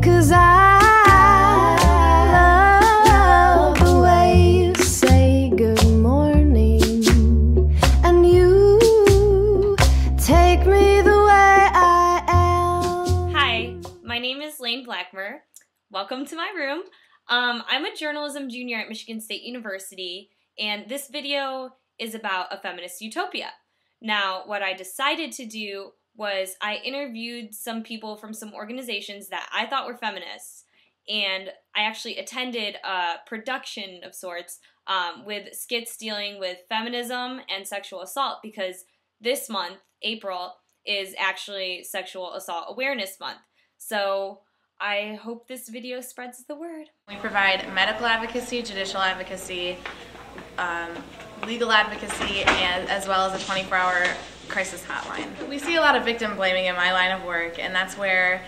'cause I love the way you say good morning, and you take me the way I am. Hi, my name is Blackmer. Welcome to my room. I'm a journalism junior at Michigan State University, and this video is about a feminist utopia. Now, what I decided to do was I interviewed some people from some organizations that I thought were feminists, and I actually attended a production of sorts with skits dealing with feminism and sexual assault, because this month, April, is actually Sexual Assault Awareness Month. So I hope this video spreads the word. We provide medical advocacy, judicial advocacy, legal advocacy, and as well as a 24-hour crisis hotline. We see a lot of victim blaming in my line of work, and that's where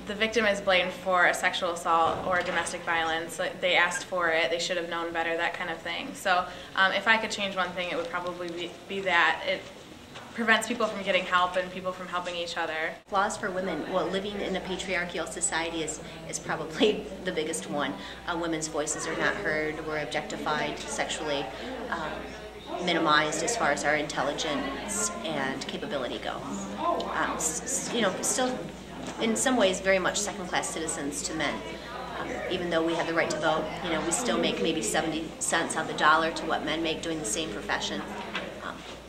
the victim is blamed for a sexual assault or domestic violence. Like, they asked for it, they should have known better, that kind of thing. So if I could change one thing, it would probably be that. It prevents people from getting help and people from helping each other. Flaws for women, well, living in a patriarchal society is probably the biggest one. Women's voices are not heard, we're objectified, sexually minimized as far as our intelligence and capability go. Still in some ways very much second-class citizens to men. Even though we have the right to vote, we still make maybe 70 cents on the dollar to what men make doing the same profession.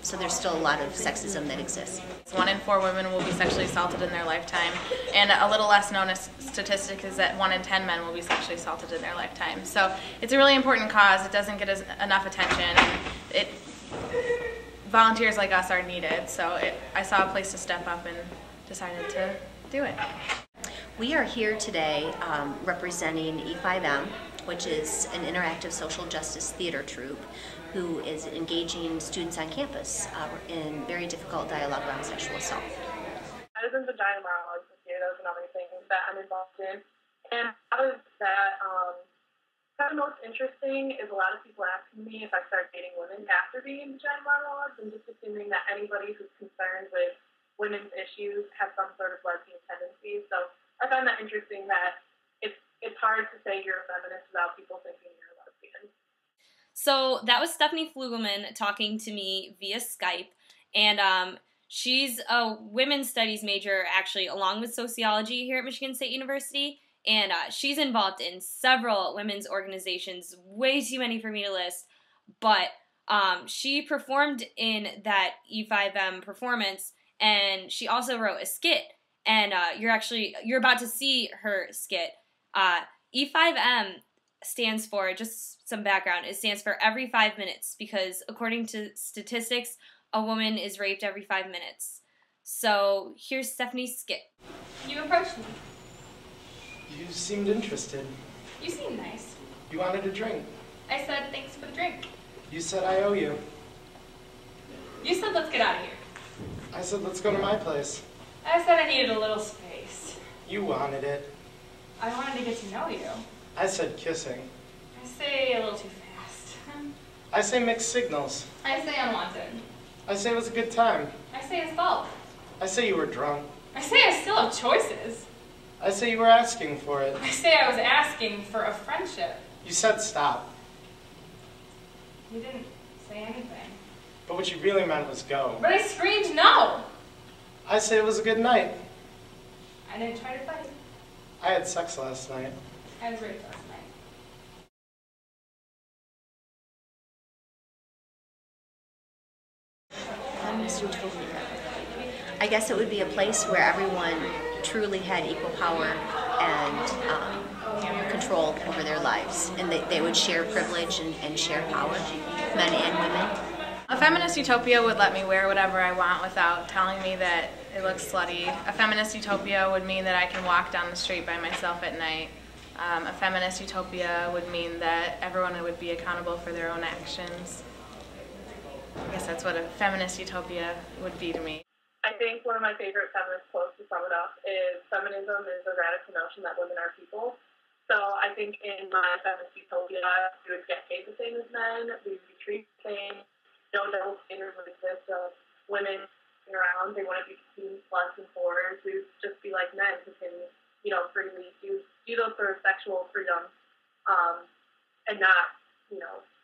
So there's still a lot of sexism that exists. 1 in 4 women will be sexually assaulted in their lifetime, and a little less known statistic is that 1 in 10 men will be sexually assaulted in their lifetime. So it's a really important cause. It doesn't get enough attention, and volunteers like us are needed. So I saw a place to step up and decided to do it. We are here today representing E5M, which is an interactive social justice theater troupe who is engaging students on campus in very difficult dialogue around sexual assault. Medicine, vagina monologues this year, that was another thing that I'm involved in. And out of that, kind of most interesting is a lot of people asking me if I start dating women after being in vagina monologues, and just assuming that anybody who's concerned with women's issues has some sort of lesbian tendencies. So I find that interesting that it's hard to say you're a feminist without people thinking you're a lesbian. So that was Stephanie Flugelman talking to me via Skype, and she's a women's studies major, actually, along with sociology here at Michigan State University, and she's involved in several women's organizations, way too many for me to list, but she performed in that E5M performance, and she also wrote a skit, and you're about to see her skit. E5M stands for, just some background, it stands for every 5 minutes, because according to statistics, a woman is raped every 5 minutes. So here's Stephanie's skit. You approached me. You seemed interested. You seemed nice. You wanted a drink. I said thanks for the drink. You said I owe you. You said let's get out of here. I said let's go to my place. I said I needed a little space. You wanted it. I wanted to get to know you. I said kissing. I say a little too fast. I say mixed signals. I say unwanted. I say it was a good time. I say it's both. I say you were drunk. I say I still have choices. I say you were asking for it. I say I was asking for a friendship. You said stop. You didn't say anything. But what you really meant was go. But I screamed no! I say it was a good night. I didn't try to fight. I had sex last night. I was raped last night. Feminist utopia. I guess it would be a place where everyone truly had equal power and control over their lives, and they would share privilege and share power, men and women. A feminist utopia would let me wear whatever I want without telling me that it looks slutty. A feminist utopia would mean that I can walk down the street by myself at night. A feminist utopia would mean that everyone would be accountable for their own actions. I guess that's what a feminist utopia would be to me. I think one of my favorite feminist quotes to sum it up is, feminism is the radical notion that women are people. So I think in my feminist utopia, we would get paid the same as men, we would be treated the same, no double standards would exist of women around, they wouldn't be seen less than forwards, we would just be like men who can freely do those sort of sexual freedoms, and not,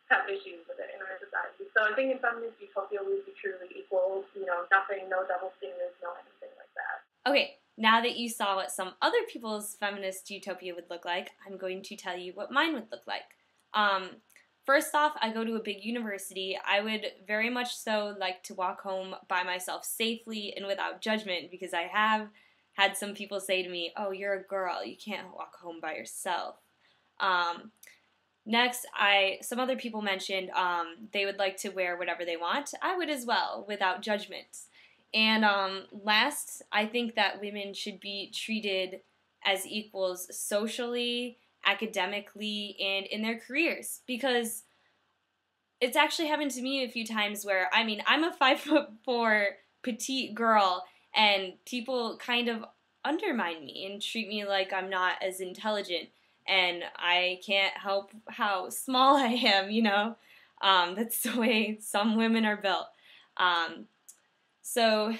have issues with it in our society. So I think in feminist utopia we would be truly equal, nothing, no double standards, no anything like that. Okay, now that you saw what some other people's feminist utopia would look like, I'm going to tell you what mine would look like. First off, I go to a big university. I would very much so like to walk home by myself safely and without judgment, because I have had some people say to me, "Oh, you're a girl, you can't walk home by yourself." Next, some other people mentioned they would like to wear whatever they want. I would as well, without judgment. And last, I think that women should be treated as equals socially, academically, and in their careers. Because it's actually happened to me a few times where, I'm a 5'4" petite girl, and people kind of undermine me and treat me like I'm not as intelligent, and I can't help how small I am, That's the way some women are built. So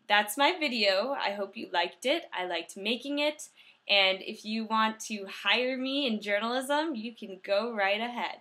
that's my video. I hope you liked it. I liked making it. And if you want to hire me in journalism, you can go right ahead.